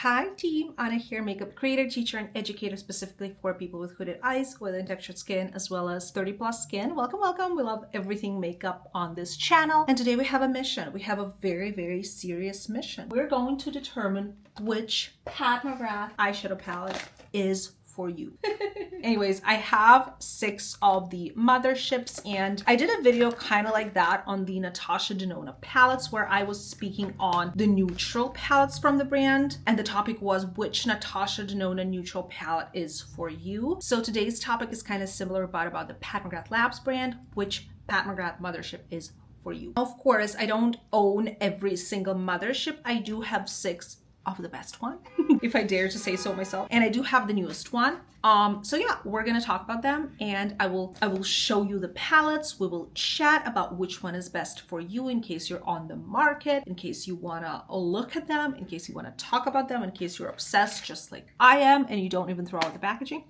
Hi team, Anna here, makeup creator, teacher, and educator specifically for people with hooded eyes, oily and textured skin, as well as 30 plus skin. Welcome, welcome. We love everything makeup on this channel. And today we have a mission. We have a very, very serious mission. We're going to determine which Pat McGrath eyeshadow palette is for you. Anyways, I have 6 of the Motherships, and I did a video kind of like that on the Natasha Denona palettes where I was speaking on the neutral palettes from the brand, and the topic was which Natasha Denona neutral palette is for you. So today's topic is kind of similar about the Pat McGrath Labs brand, which Pat McGrath Mothership is for you. Of course, I don't own every single Mothership. I do have 6 of the best one, if I dare to say so myself, and I do have the newest one. So yeah, we're gonna talk about them, and I will show you the palettes. We will chat about which one is best for you in case you're on the market, in case you wanna look at them, in case you wanna talk about them, in case you're obsessed just like I am and you don't even throw out the packaging.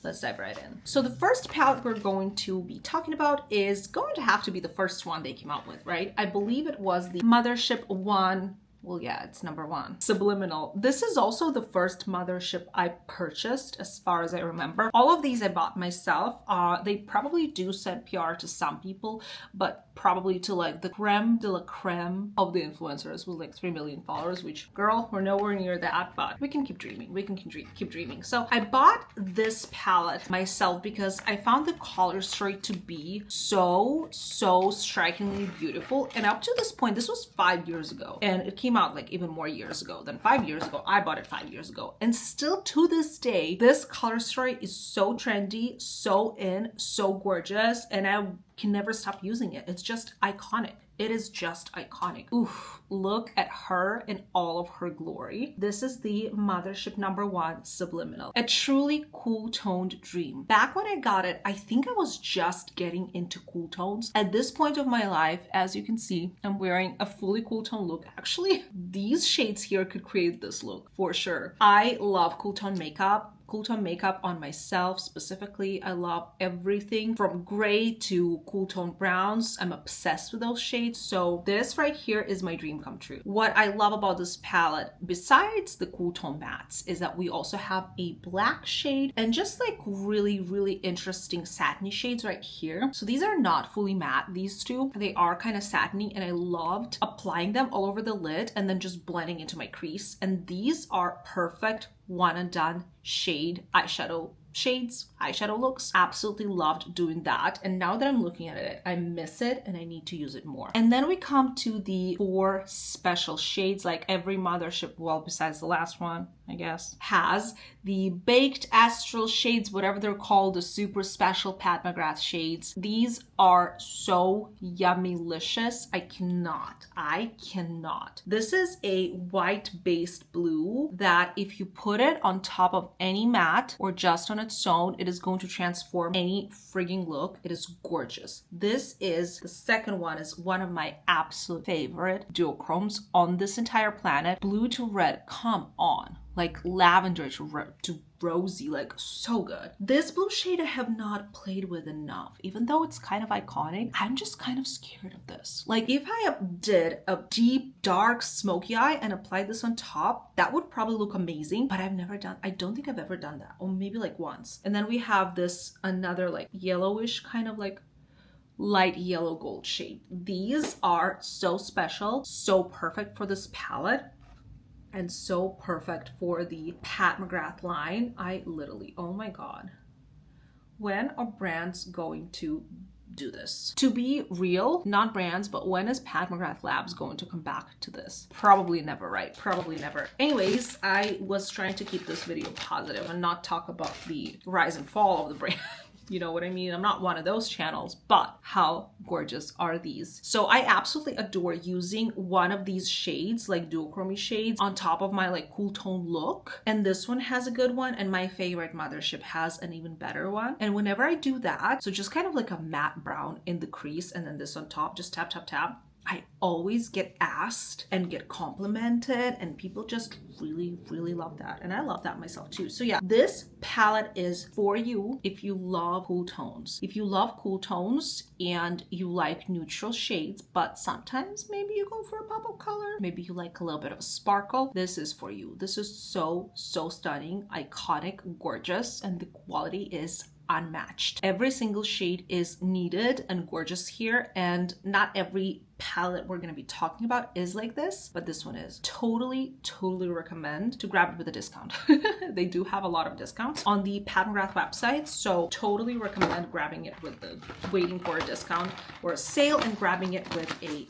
Let's dive right in. So the first palette we're going to be talking about is going to have to be the first one they came out with, right? I believe it was the Mothership I. Well, yeah, it's number 1. Subliminal. This is also the first Mothership I purchased, as far as I remember. All of these I bought myself. They probably do send PR to some people, but probably to like the creme de la creme of the influencers with like 3 million followers, which, girl, we're nowhere near that, but we can keep dreaming. We can keep dreaming. So I bought this palette myself because I found the color story to be so strikingly beautiful. And up to this point, this was 5 years ago, and it came out like even more years ago than 5 years ago. I bought it 5 years ago, and still to this day, this color story is so trendy, so in, so gorgeous, and I can never stop using it. It's just iconic. It is just iconic. Oof, look at her in all of her glory. This is the Mothership number 1 Subliminal. A truly cool toned dream. Back when I got it, I think I was just getting into cool tones. At this point of my life, as you can see, I'm wearing a fully cool tone look. Actually, these shades here could create this look for sure. I love cool tone makeup. Cool tone makeup on myself specifically. I love everything from gray to cool tone browns. I'm obsessed with those shades. So this right here is my dream come true. What I love about this palette, besides the cool tone mattes, is that we also have a black shade and just like really interesting satiny shades right here. So these are not fully matte, these two. They are kind of satiny, and I loved applying them all over the lid and then just blending into my crease. And these are perfect one and done shade eyeshadow looks. Absolutely loved doing that, and now that I'm looking at it, I miss it and I need to use it more. And then we come to the 4 special shades, like every Mothership, well, besides the last one, I guess, has the baked astral shades, whatever they're called, the super special Pat McGrath shades. These are so yummy-licious. I cannot. This is a white-based blue that if you put it on top of any matte or just on its own, it is going to transform any frigging look. It is gorgeous. This is, the second one is one of my absolute favorite duochromes on this entire planet. Blue to red, come on. Like lavender to rosy, like so good. This blue shade I have not played with enough. Even though it's kind of iconic, I'm just kind of scared of this. Like if I did a deep, dark, smoky eye and applied this on top, that would probably look amazing, but I don't think I've ever done that. Or maybe like once. And then we have this another like yellowish kind of like light yellow gold shade. These are so special, so perfect for this palette, and so perfect for the Pat McGrath line. I literally, oh my God. When are brands going to do this? To be real, not brands, but when is Pat McGrath Labs going to come back to this? Probably never, right? Probably never. Anyways, I was trying to keep this video positive and not talk about the rise and fall of the brand. You know what I mean? I'm not one of those channels, but how gorgeous are these? So I absolutely adore using one of these shades, like duochromy shades, on top of my like cool tone look. And this one has a good one, and my favorite Mothership has an even better one. And whenever I do that, so just kind of like a matte brown in the crease and then this on top, just tap, tap, tap. I always get asked and get complimented, and people just really, really love that. And I love that myself too. So yeah, this palette is for you if you love cool tones. If you love cool tones and you like neutral shades, but sometimes maybe you go for a pop of color, maybe you like a little bit of a sparkle, this is for you. This is so, so stunning, iconic, gorgeous, and the quality is unmatched. Every single shade is needed and gorgeous here, and not every palette we're going to be talking about is like this, but this one is. Totally recommend to grab it with a discount. They do have a lot of discounts on the Pat McGrath website, so totally recommend grabbing it with the waiting for a discount or a sale and grabbing it with a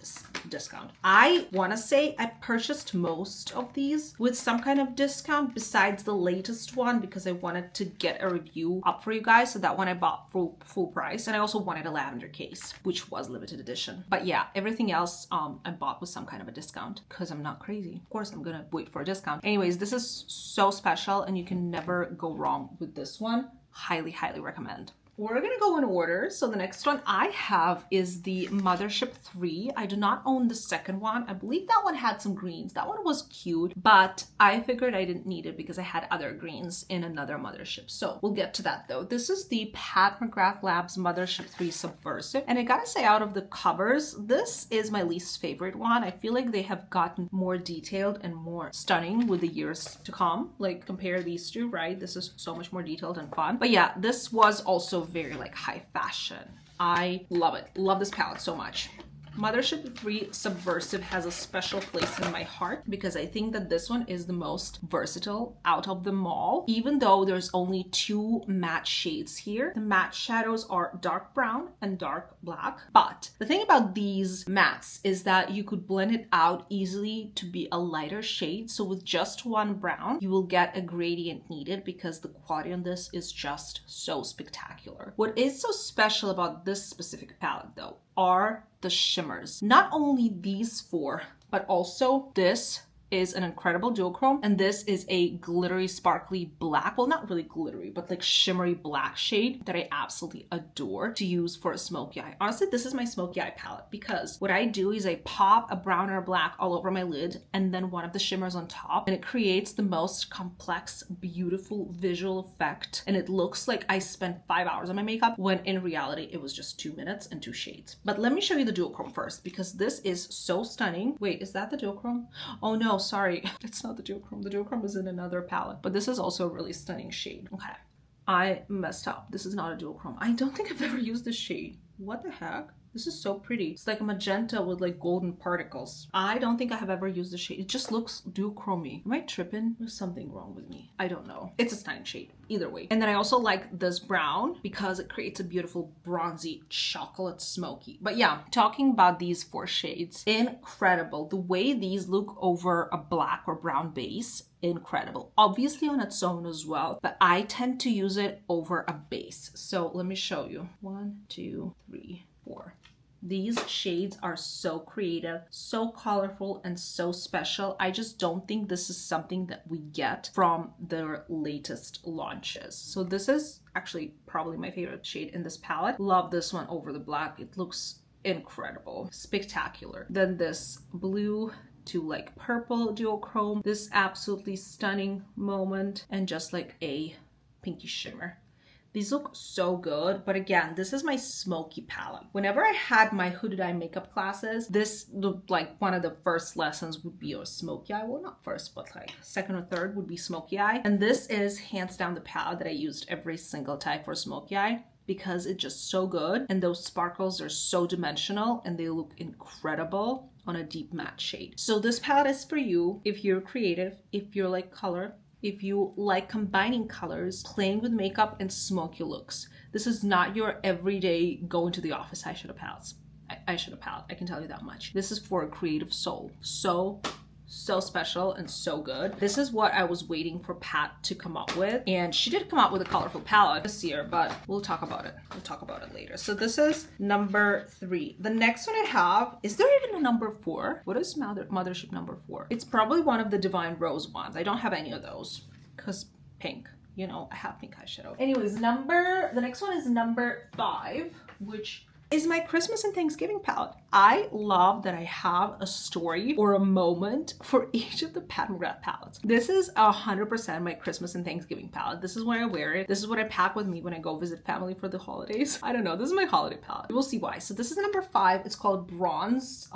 discount. I want to say I purchased most of these with some kind of discount besides the latest one because I wanted to get a review up for you guys, so that one I bought full price, and I also wanted a lavender case, which was limited edition. But yeah, everything else I bought with some kind of a discount because I'm not crazy. Of course I'm gonna wait for a discount. Anyways, this is so special and you can never go wrong with this one. Highly recommend. We're gonna go in order. So the next one I have is the Mothership III. I do not own the second one. I believe that one had some greens. That one was cute, but I figured I didn't need it because I had other greens in another Mothership. So we'll get to that though. This is the Pat McGrath Labs Mothership III Subversive. And I gotta say, out of the covers, this is my least favorite one. I feel like they have gotten more detailed and more stunning with the years to come. Like compare these two, right? This is so much more detailed and fun. But yeah, this was also very like high fashion. I love it. Love this palette so much. Mothership III Subversive has a special place in my heart because I think that this one is the most versatile out of them all. Even though there's only 2 matte shades here, the matte shadows are dark brown and dark black. But the thing about these mattes is that you could blend it out easily to be a lighter shade. So with just one brown, you will get a gradient needed because the quality on this is just so spectacular. What is so special about this specific palette though are the shimmers. Not only these 4, but also this is an incredible duochrome, and this is a glittery sparkly black, well not really glittery but like shimmery black shade that I absolutely adore to use for a smoky eye. Honestly, this is my smoky eye palette because what I do is I pop a brown or a black all over my lid and then one of the shimmers on top, and it creates the most complex, beautiful visual effect, and it looks like I spent 5 hours on my makeup when in reality it was just 2 minutes and 2 shades. But let me show you the duochrome first because this is so stunning. Wait, is that the duochrome? Oh no, sorry, it's not the duochrome. The duochrome is in another palette, but this is also a really stunning shade. Okay, I messed up. This is not a duochrome. I don't think I've ever used this shade. What the heck? This is so pretty. It's like a magenta with like golden particles. I don't think I have ever used this shade. It just looks duochrome-y. Am I tripping? There's something wrong with me. I don't know. It's a stunning shade either way. And then I also like this brown because it creates a beautiful bronzy chocolate smoky. But yeah, talking about these 4 shades, incredible. The way these look over a black or brown base, incredible. Obviously on its own as well, but I tend to use it over a base. So let me show you. 1, 2, 3, 4. These shades are so creative, so colorful, and so special. I just don't think this is something that we get from their latest launches. So this is actually probably my favorite shade in this palette. Love this one over the black. It looks incredible, spectacular. Then this blue to like purple duochrome, this absolutely stunning moment, and just like a pinky shimmer. These look so good, but again, this is my smoky palette. Whenever I had my hooded eye makeup classes, this looked like one of the first lessons would be a smoky eye. Well, not first, but like second or third would be smoky eye. And this is hands down the palette that I used every single time for smoky eye because it's just so good. And those sparkles are so dimensional and they look incredible on a deep matte shade. So this palette is for you if you're creative, if you're like color, if you like combining colors, playing with makeup, and smoky looks. This is not your everyday go into the office eyeshadow palettes. Eyeshadow palette, I can tell you that much. This is for a creative soul. So special and so good. This is what I was waiting for Pat to come up with, and she did come up with a colorful palette this year, but we'll talk about it. We'll talk about it later. So this is number 3. The next one I have, is there even a number 4? What is Mothership number 4? It's probably one of the Divine Rose ones. I don't have any of those because pink. You know, I have pink eyeshadow. Anyways, the next one is number 5, which is my Christmas and Thanksgiving palette. I love that I have a story or a moment for each of the Pat McGrath palettes. This is 100% my Christmas and Thanksgiving palette. This is where I wear it. This is what I pack with me when I go visit family for the holidays. I don't know. This is my holiday palette. We'll see why. So this is number 5. It's called Bronze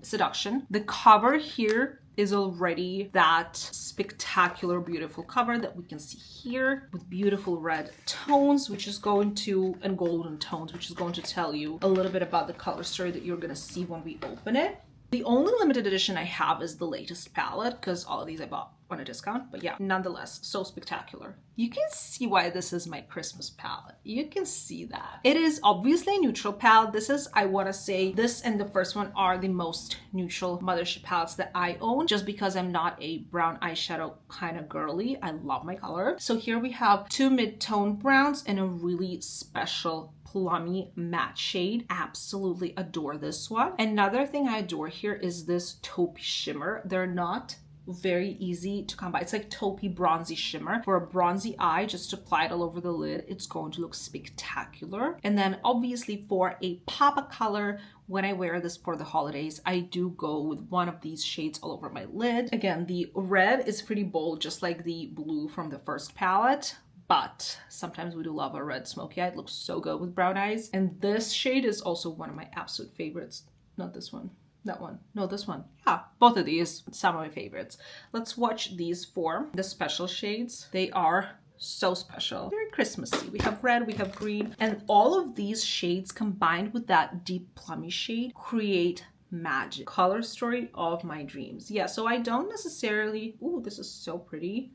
Seduction. The cover here is already that spectacular, beautiful cover that we can see here with beautiful red tones, which is going to, and golden tones, which is going to tell you a little bit about the color story that you're going to see when we open it. The only limited edition I have is the latest palette because all of these I bought on a discount, but yeah, nonetheless, so spectacular. You can see why this is my Christmas palette. You can see that. It is obviously a neutral palette. This is, I want to say, this and the first one are the most neutral Mothership palettes that I own, just because I'm not a brown eyeshadow kind of girly. I love my color. So here we have 2 mid-tone browns and a really special plummy matte shade. Absolutely adore this one. Another thing I adore here is this taupey shimmer. They're not very easy to come by. It's like taupey bronzy shimmer. For a bronzy eye, just apply it all over the lid. It's going to look spectacular. And then obviously for a pop of color, when I wear this for the holidays, I do go with one of these shades all over my lid. Again, the red is pretty bold, just like the blue from the first palette. But sometimes we do love a red smoky eye. It looks so good with brown eyes. And this shade is also one of my absolute favorites. Not this one. That one. No, this one. Yeah, both of these, some of my favorites. Let's watch these 4, the special shades. They are so special. Very Christmassy. We have red, we have green, and all of these shades combined with that deep plummy shade create magic. Color story of my dreams. Yeah, so I don't necessarily, ooh, this is so pretty.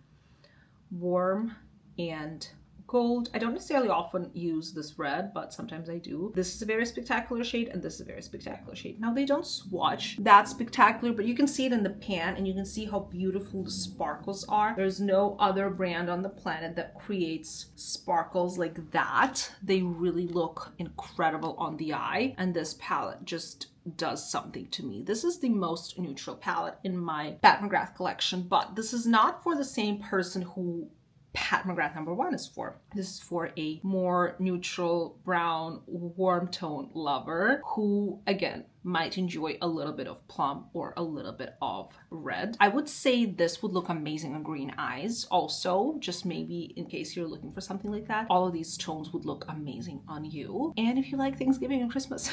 Warm and gold. I don't necessarily often use this red, but sometimes I do. This is a very spectacular shade and this is a very spectacular shade. Now they don't swatch that spectacular, but you can see it in the pan and you can see how beautiful the sparkles are. There's no other brand on the planet that creates sparkles like that. They really look incredible on the eye, and this palette just does something to me. This is the most neutral palette in my Pat McGrath collection, but this is not for the same person who Pat McGrath number 1 is for. This is for a more neutral, brown, warm tone lover who, again, might enjoy a little bit of plum or a little bit of red. I would say this would look amazing on green eyes also, just maybe in case you're looking for something like that. All of these tones would look amazing on you. And if you like Thanksgiving and Christmas,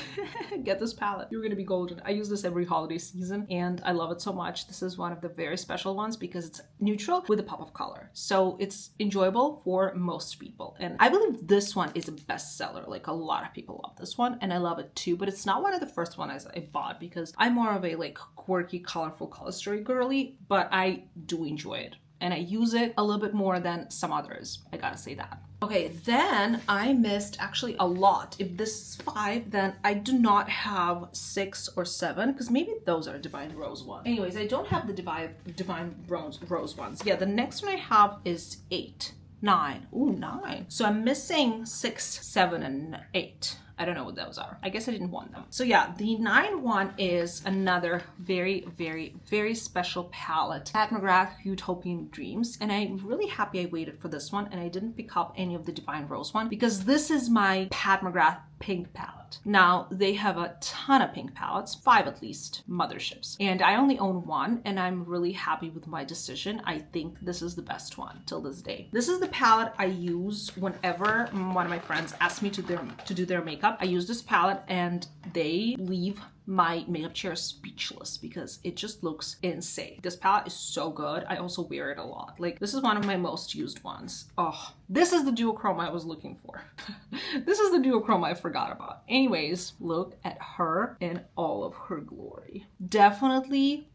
get this palette. You're gonna be golden. I use this every holiday season and I love it so much. This is one of the very special ones because it's neutral with a pop of color. So it's enjoyable for most people. And I believe this one is a bestseller. Like a lot of people love this one and I love it too, but it's not one of the first ones I bought because I'm more of a like quirky, colorful color story girly, but I do enjoy it and I use it a little bit more than some others. I gotta say that. Okay, then I missed actually a lot. If this is 5, then I do not have 6 or 7 because maybe those are Divine Rose ones. Anyways, I don't have the Divine Rose ones. Yeah, the next one I have is 8, 9. Ooh, 9. So I'm missing 6, 7, and 8. I don't know what those are. I guess I didn't want them. So yeah, the 9 one is another very, very, very special palette. Pat McGrath Huetopian Dreams. And I'm really happy I waited for this one and I didn't pick up any of the Divine Rose one because this is my Pat McGrath pink palette. Now they have a ton of pink palettes, 5 at least, Motherships. And I only own 1 and I'm really happy with my decision. I think this is the best one till this day. This is the palette I use whenever one of my friends asks me to do their makeup. I use this palette and they leave my makeup chair speechless because it just looks insane. This palette is so good. I also wear it a lot. Like this is one of my most used ones. Oh, this is the duochrome I was looking for. This is the duochrome I forgot about. Anyways, look at her in all of her glory. Definitely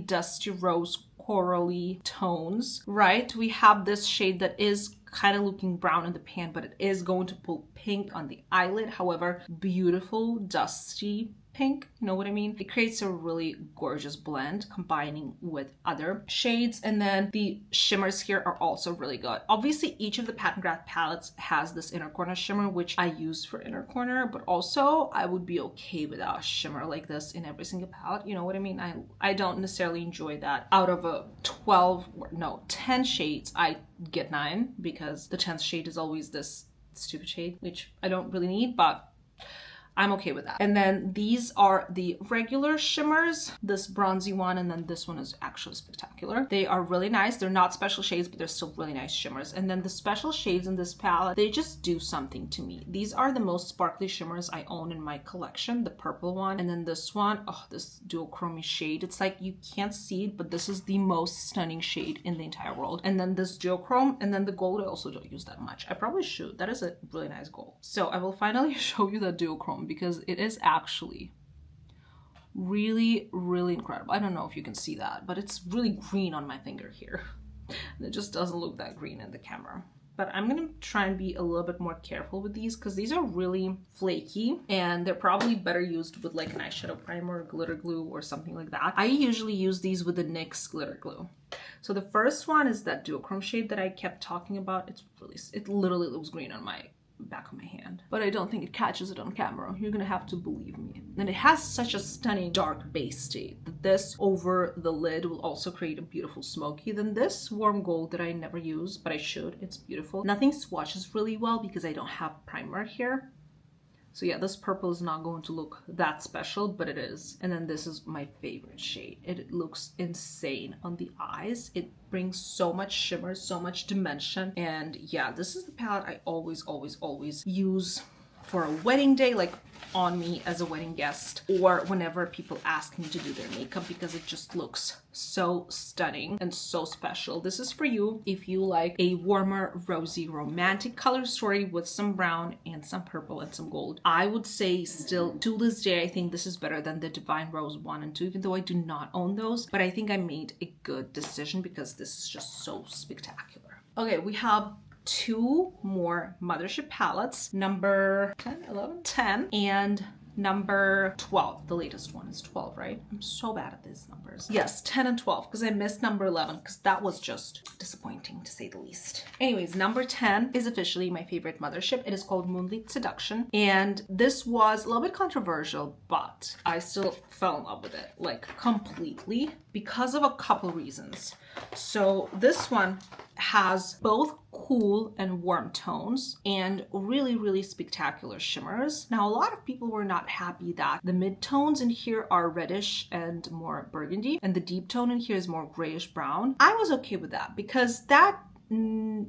dusty rose corally tones, right? We have this shade that is kind of looking brown in the pan, but it is going to pull pink on the eyelid. However, beautiful dusty pink, you know what I mean? It creates a really gorgeous blend combining with other shades. And then the shimmers here are also really good. Obviously, each of the Pat McGrath palettes has this inner corner shimmer, which I use for inner corner, but also I would be okay without a shimmer like this in every single palette. You know what I mean? I don't necessarily enjoy that. Out of a 10 shades, I get 9 because the 10th shade is always this stupid shade, which I don't really need, but I'm okay with that. And then these are the regular shimmers, this bronzy one, and then this one is actually spectacular. They are really nice. They're not special shades, but they're still really nice shimmers. And then the special shades in this palette, they just do something to me. These are the most sparkly shimmers I own in my collection. The purple one, and then this one, oh, this duochrome shade. It's like you can't see it, but this is the most stunning shade in the entire world. And then this duochrome, and then the gold I also don't use that much. I probably should. That is a really nice gold. So I will finally show you the duochrome because it is actually really, really incredible. I don't know if you can see that, but it's really green on my finger here. And it just doesn't look that green in the camera. But I'm gonna try and be a little bit more careful with these because these are really flaky and they're probably better used with like an eyeshadow primer or glitter glue or something like that. I usually use these with the NYX glitter glue. So the first one is that duochrome shade that I kept talking about. It literally looks green on my back of my hand, but I don't think it catches it on camera. You're gonna have to believe me. And it has such a stunning dark base state that this over the lid will also create a beautiful smoky. Then this warm gold that I never use, but I should. It's beautiful. Nothing swatches really well because I don't have primer here. So yeah, this purple is not going to look that special, but it is. And then this is my favorite shade. It looks insane on the eyes. It brings so much shimmer, so much dimension. And yeah, this is the palette I always, always, always use for a wedding day, like on me as a wedding guest, or whenever people ask me to do their makeup because it just looks so stunning and so special. This is for you if you like a warmer, rosy, romantic color story with some brown and some purple and some gold. I would say still to this day, I think this is better than the Divine Rose 1 and 2, even though I do not own those, but I think I made a good decision because this is just so spectacular. Okay, we have 2 more Mothership palettes, number 10, 11, 10, and number 12. The latest one is 12, right? I'm so bad at these numbers. Yes, 10 and 12, because I missed number 11, because that was just disappointing to say the least. Anyways, number 10 is officially my favorite Mothership. It is called Moonlit Seduction, and this was a little bit controversial, but I still fell in love with it, like completely, because of a couple reasons. So this one has both cool and warm tones and really, really spectacular shimmers. Now, a lot of people were not happy that the mid-tones in here are reddish and more burgundy, and the deep tone in here is more grayish brown. I was okay with that because that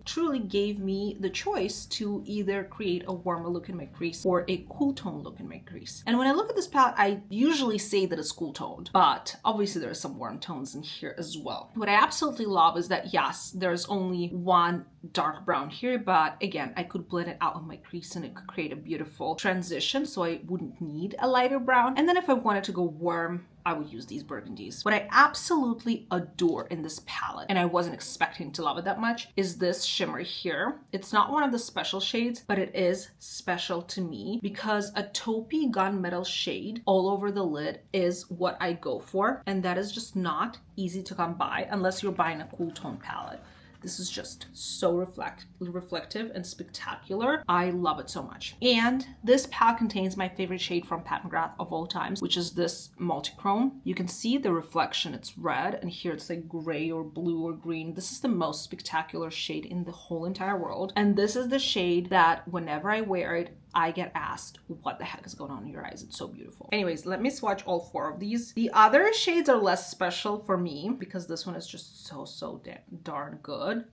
truly gave me the choice to either create a warmer look in my crease or a cool tone look in my crease. And when I look at this palette, I usually say that it's cool toned, but obviously there are some warm tones in here as well. What I absolutely love is that yes, there's only one dark brown here, but again, I could blend it out on my crease and it could create a beautiful transition, so I wouldn't need a lighter brown. And then if I wanted to go warm, I would use these burgundies. What I absolutely adore in this palette, and I wasn't expecting to love it that much, is this shimmer here. It's not one of the special shades, but it is special to me because a taupey gunmetal shade all over the lid is what I go for, and that is just not easy to come by unless you're buying a cool tone palette. This is just so reflective and spectacular. I love it so much. And this palette contains my favorite shade from Pat McGrath of all times, which is this multichrome. You can see the reflection, it's red, and here it's like gray or blue or green. This is the most spectacular shade in the whole entire world. And this is the shade that whenever I wear it, I get asked, what the heck is going on in your eyes? It's so beautiful. Anyways, let me swatch all 4 of these. The other shades are less special for me because this one is just so darn good.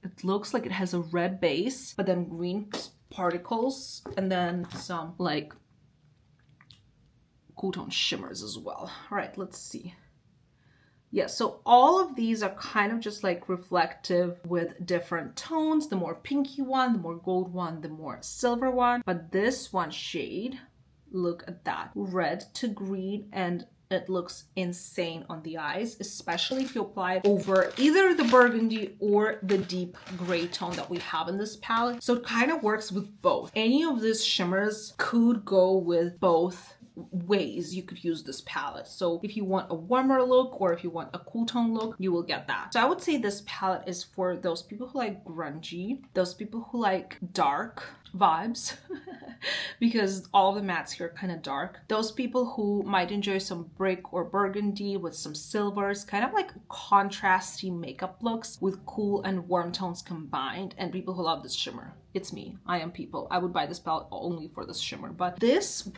It looks like it has a red base, but then green particles, and then some like cool tone shimmers as well. All right, let's see. Yeah, so all of these are kind of just like reflective with different tones. The more pinky one, the more gold one, the more silver one. But this one shade, look at that. Red to green, and it looks insane on the eyes, especially if you apply it over either the burgundy or the deep gray tone that we have in this palette. So it kind of works with both. Any of these shimmers could go with both ways you could use this palette. So if you want a warmer look or if you want a cool tone look, you will get that. So I would say this palette is for those people who like grungy, those people who like dark vibes because all the mattes here are kind of dark. Those people who might enjoy some brick or burgundy with some silvers, kind of like contrasty makeup looks with cool and warm tones combined, and people who love this shimmer. It's me. I am people. I would buy this palette only for this shimmer, but this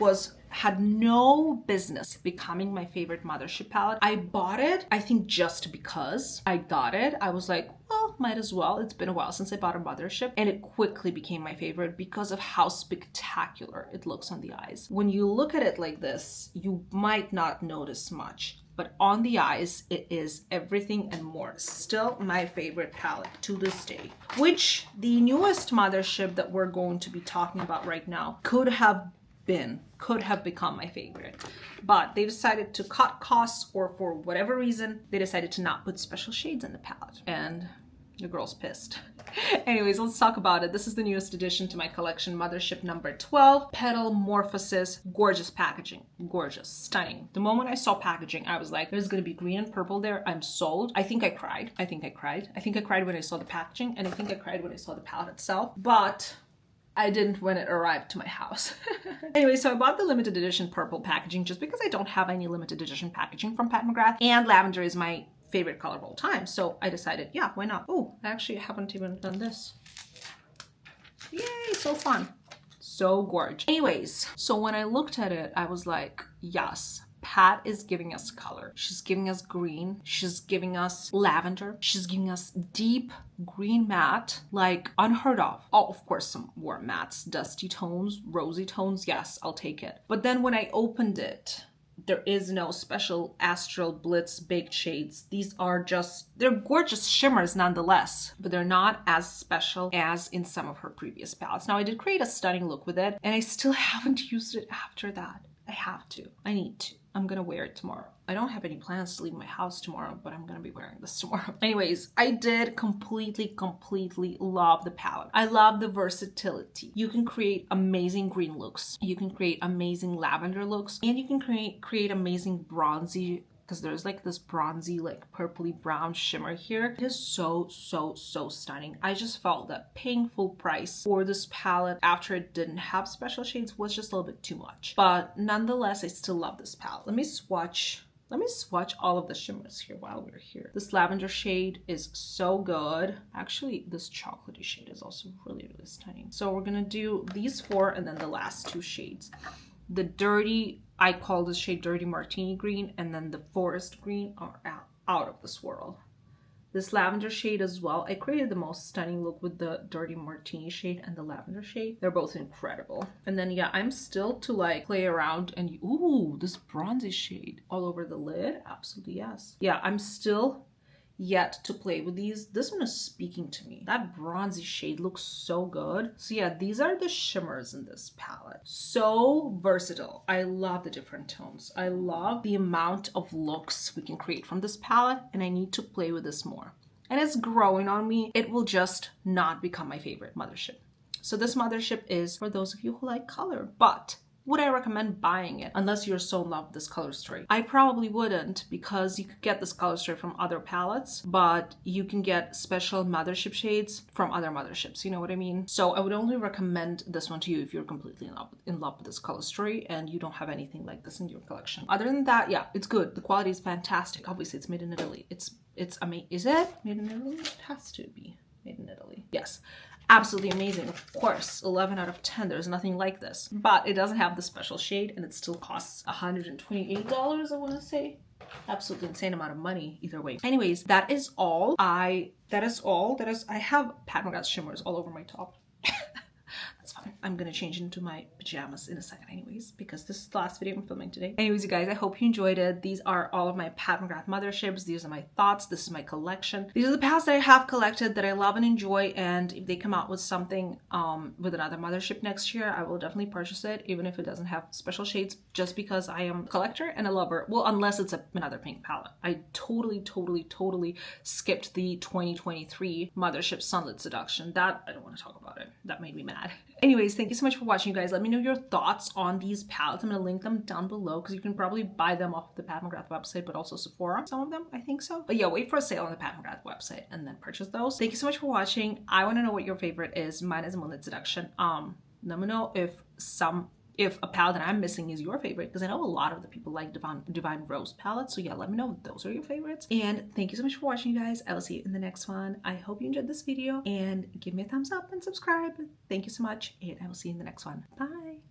had no business becoming my favorite Mothership palette. I bought it, I think, just because I got it. I was like, well, might as well. It's been a while since I bought a Mothership, and it quickly became my favorite because of how spectacular it looks on the eyes. When you look at it like this, you might not notice much, but on the eyes, it is everything and more. Still my favorite palette to this day, which the newest Mothership that we're going to be talking about right now could have become my favorite, but they decided to cut costs, or for whatever reason, they decided to not put special shades in the palette, and the girl's pissed. Anyways, let's talk about it. This is the newest addition to my collection, Mothership number 12, Petalmorphosis. Gorgeous packaging, gorgeous, stunning. The moment I saw packaging, I was like, there's gonna be green and purple there. I'm sold. I think I cried. I think I cried when I saw the packaging, and I think I cried when I saw the palette itself, but I didn't when it arrived to my house. Anyway, so I bought the limited edition purple packaging just because I don't have any limited edition packaging from Pat McGrath, and lavender is my favorite color of all time. So I decided, yeah, why not? Oh, I actually haven't even done this. Yay, so fun. So gorgeous. Anyways, so when I looked at it, I was like, yes, Pat is giving us color. She's giving us green. She's giving us lavender. She's giving us deep green matte, like unheard of. Oh, of course, some warm mattes, dusty tones, rosy tones. Yes, I'll take it. But then when I opened it, there is no special astral blitz baked shades. These are just, they're gorgeous shimmers nonetheless, but they're not as special as in some of her previous palettes. Now, I did create a stunning look with it, and I still haven't used it after that. I have to. I need to. I'm gonna wear it tomorrow. I don't have any plans to leave my house tomorrow, but I'm gonna be wearing this tomorrow. Anyways, I did completely love the palette. I love the versatility. You can create amazing green looks. You can create amazing lavender looks, and you can create amazing bronzy, because there's like this bronzy, like purpley brown shimmer here. It is so stunning. I just felt that paying full price for this palette after it didn't have special shades was just a little bit too much. But nonetheless, I still love this palette. Let me swatch all of the shimmers here while we're here. This lavender shade is so good. Actually, this chocolatey shade is also really stunning. So we're gonna do these four and then the last two shades. The dirty, I call this shade Dirty Martini Green, and then the Forest Green are out of this world. This lavender shade as well. I created the most stunning look with the Dirty Martini shade and the lavender shade. They're both incredible. And then, yeah, I'm still to like play around and, ooh, this bronzy shade all over the lid. Absolutely, yes. Yeah, I'm still yet to play with these. This one is speaking to me. That bronzy shade looks so good. So yeah, these are the shimmers in this palette. So versatile. I love the different tones. I love the amount of looks we can create from this palette, and I need to play with this more. And it's growing on me. It will just not become my favorite Mothership. So this Mothership is for those of you who like color, but would I recommend buying it unless you're so in love with this color story? I probably wouldn't, because you could get this color story from other palettes, but you can get special Mothership shades from other Motherships, you know what I mean? So I would only recommend this one to you if you're completely in love with this color story and you don't have anything like this in your collection. Other than that, yeah, it's good. The quality is fantastic. Obviously, it's made in Italy. It's amazing. Is it made in Italy? It has to be made in Italy. Yes. Absolutely amazing, of course. 11 out of 10. There's nothing like this. But it doesn't have the special shade, and it still costs $128, I want to say. Absolutely insane amount of money either way. Anyways, that is all. I have Pat McGrath shimmers all over my top. That's fine. I'm gonna change into my pajamas in a second anyways, because this is the last video I'm filming today. Anyways, you guys, I hope you enjoyed it. These are all of my Pat McGrath Motherships. These are my thoughts. This is my collection. These are the palettes that I have collected that I love and enjoy, and if they come out with something with another Mothership next year, I will definitely purchase it, even if it doesn't have special shades, just because I am a collector and a lover. Well, unless it's another pink palette. I totally skipped the 2023 Mothership Sunlit Seduction. That, I don't want to talk about it. That made me mad. Anyways, thank you so much for watching, you guys. Let me know your thoughts on these palettes. I'm gonna link them down below because you can probably buy them off the Pat McGrath website, but also Sephora. Some of them, I think so. But yeah, wait for a sale on the Pat McGrath website and then purchase those. Thank you so much for watching. I want to know what your favorite is. Mine is Moonlit Seduction. Let me know if a palette that I'm missing is your favorite, because I know a lot of the people like Divine Rose palettes. So yeah, let me know if those are your favorites. And thank you so much for watching, you guys. I will see you in the next one. I hope you enjoyed this video and give me a thumbs up and subscribe. Thank you so much, and I will see you in the next one. Bye.